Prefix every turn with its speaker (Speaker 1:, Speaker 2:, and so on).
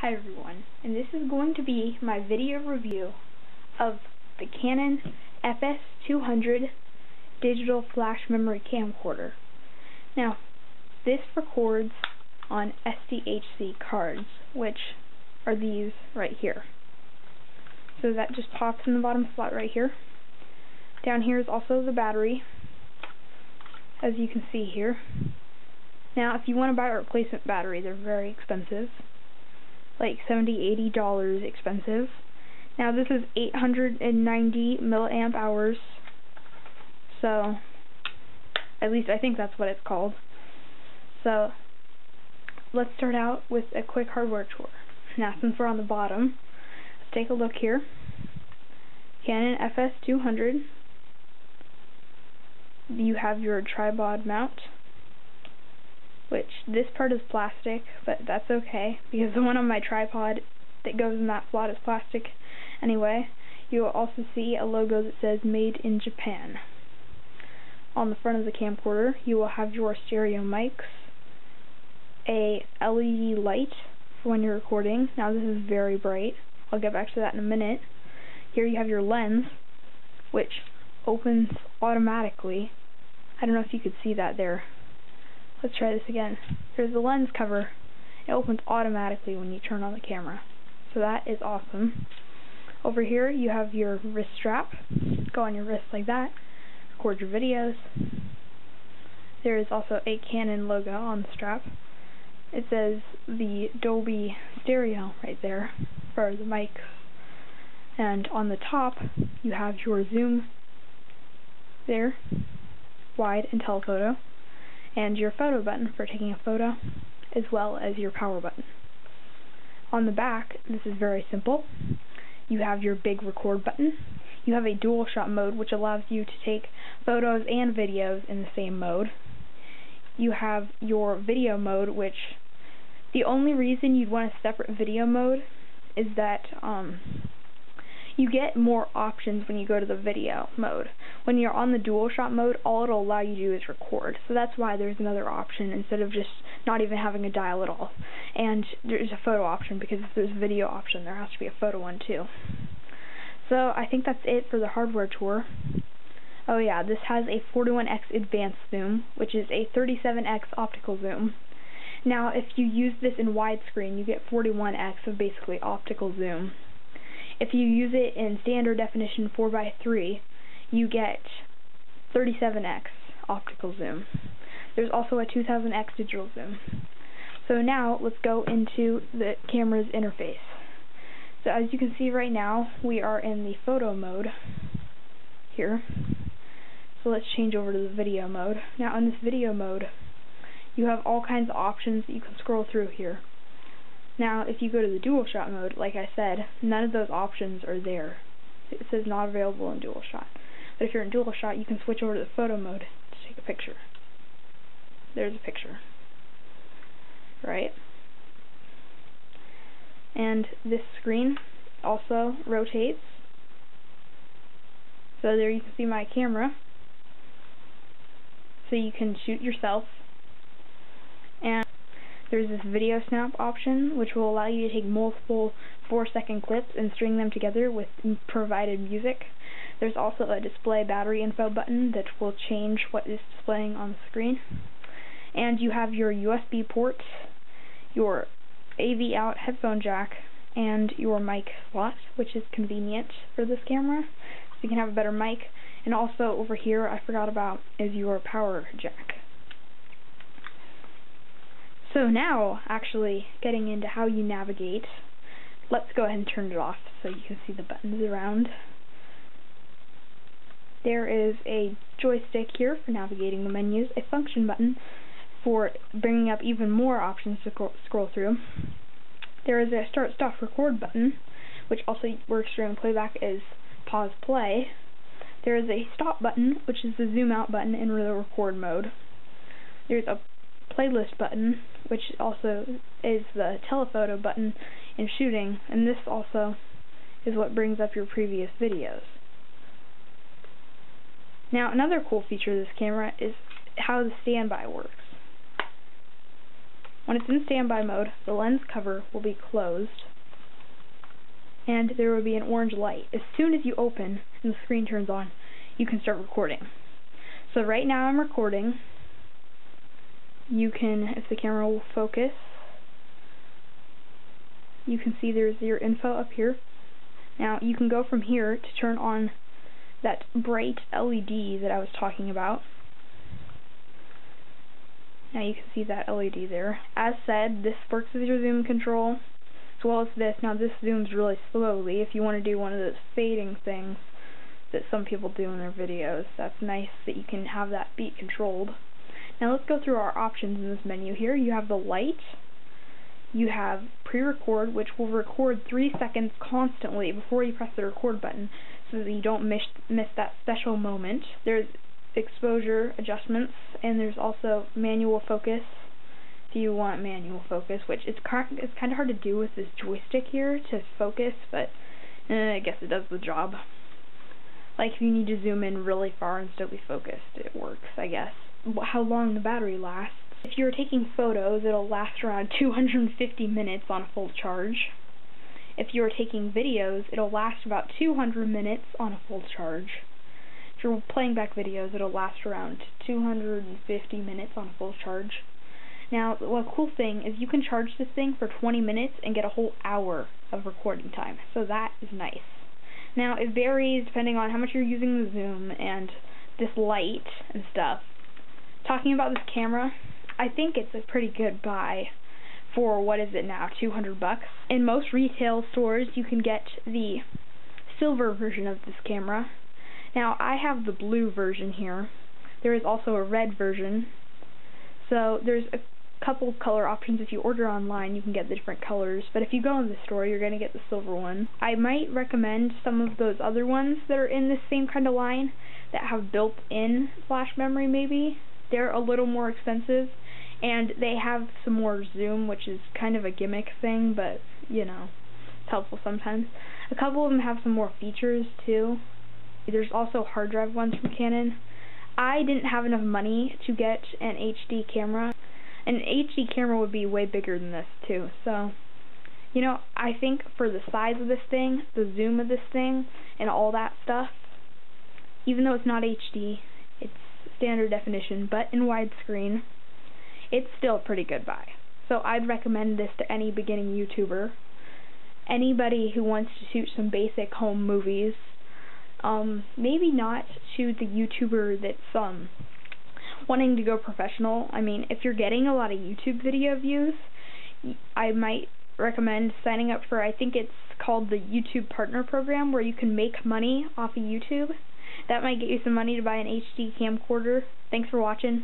Speaker 1: Hi everyone, and this is going to be my video review of the Canon FS200 digital flash memory camcorder. Now, this records on SDHC cards, which are these right here. So that just pops in the bottom slot right here. Down here is also the battery, as you can see here. Now, if you want to buy a replacement battery, they're very expensive. Like $70–80 expensive. Now this is 890 milliamp hours, so at least I think that's what it's called. So let's start out with a quick hardware tour. Now since we're on the bottom, let's take a look here. Canon FS200. You have your tripod mount, which this part is plastic, but that's okay, because the one on my tripod that goes in that slot is plastic anyway. You will also see a logo that says Made in Japan. On the front of the camcorder, you will have your stereo mics, a LED light for when you're recording. Now this is very bright. I'll get back to that in a minute. Here you have your lens, which opens automatically. I don't know if you could see that there. Let's try this again. There's the lens cover. It opens automatically when you turn on the camera. So that is awesome. Over here you have your wrist strap. Go on your wrist like that. Record your videos. There is also a Canon logo on the strap. It says the Dolby Stereo right there for the mics. And on the top you have your zoom there, wide and telephoto, and your photo button for taking a photo, as well as your power button. On the back, this is very simple. You have your big record button. You have a dual shot mode, which allows you to take photos and videos in the same mode. You have your video mode, which the only reason you'd want a separate video mode is that you get more options when you go to the video mode. When you're on the dual shot mode, all it'll allow you to do is record. So that's why there's another option instead of just not even having a dial at all. And there's a photo option, because if there's a video option, there has to be a photo one too. So I think that's it for the hardware tour. Oh yeah, this has a 41x advanced zoom, which is a 37x optical zoom. Now if you use this in widescreen, you get 41x of basically optical zoom. If you use it in standard definition 4:3, you get 37x optical zoom. There's also a 2000x digital zoom. So now let's go into the camera's interface. So as you can see right now, we are in the photo mode here. So let's change over to the video mode. Now in this video mode, you have all kinds of options that you can scroll through here. Now, if you go to the dual shot mode, like I said, none of those options are there. It says not available in dual shot. But if you're in dual shot, you can switch over to the photo mode to take a picture. There's a picture. Right? And this screen also rotates. So there you can see my camera. So you can shoot yourself. And there's this video snap option, which will allow you to take multiple 4-second clips and string them together with provided music. There's also a display battery info button that will change what is displaying on the screen. And you have your USB ports, your AV out headphone jack, and your mic slot, which is convenient for this camera, so you can have a better mic. And also over here, I forgot about, is your power jack. So now, actually, getting into how you navigate, let's go ahead and turn it off so you can see the buttons around. There is a joystick here for navigating the menus, a function button for bringing up even more options to scroll through. There is a start-stop record button, which also works during playback as pause play. There is a stop button, which is the zoom out button in the record mode. There's a playlist button, which also is the telephoto button in shooting, and this also is what brings up your previous videos. Now another cool feature of this camera is how the standby works. When it's in standby mode, the lens cover will be closed, and there will be an orange light. As soon as you open and the screen turns on, you can start recording. So right now I'm recording. You can, if the camera will focus, you can see there's your info up here. Now you can go from here to turn on that bright LED that I was talking about. Now you can see that LED there. As said, this works with your zoom control as well as this. Now this zooms really slowly if you want to do one of those fading things that some people do in their videos. That's nice that you can have that beat controlled. Now let's go through our options in this menu here. You have the light. You have pre-record, which will record 3 seconds constantly before you press the record button so that you don't miss that special moment. There's exposure adjustments, and there's also manual focus if you want manual focus, which it's kind of hard to do with this joystick here to focus, but I guess it does the job. Like if you need to zoom in really far and still be focused, it works, I guess. How long the battery lasts. If you're taking photos, it'll last around 250 minutes on a full charge. If you're taking videos, it'll last about 200 minutes on a full charge. If you're playing back videos, it'll last around 250 minutes on a full charge. Now, the cool thing is you can charge this thing for 20 minutes and get a whole hour of recording time, so that is nice. Now, it varies depending on how much you're using the zoom and this light and stuff. Talking about this camera, I think it's a pretty good buy for, what is it now, $200 bucks. In most retail stores, you can get the silver version of this camera. Now, I have the blue version here. There is also a red version. So, there's a couple color options. If you order online, you can get the different colors. But if you go in the store, you're going to get the silver one. I might recommend some of those other ones that are in this same kind of line that have built-in flash memory, maybe. They're a little more expensive, and they have some more zoom, which is kind of a gimmick thing, but, you know, it's helpful sometimes. A couple of them have some more features, too. There's also hard drive ones from Canon. I didn't have enough money to get an HD camera. An HD camera would be way bigger than this, too. So, you know, I think for the size of this thing, the zoom of this thing, and all that stuff, even though it's not HD, it's standard definition, but in widescreen, it's still a pretty good buy. So I'd recommend this to any beginning YouTuber, anybody who wants to shoot some basic home movies, maybe not to the YouTuber that's wanting to go professional. I mean, if you're getting a lot of YouTube video views, I might recommend signing up for, I think it's called the YouTube Partner Program, where you can make money off of YouTube. That might get you some money to buy an HD camcorder. Thanks for watching.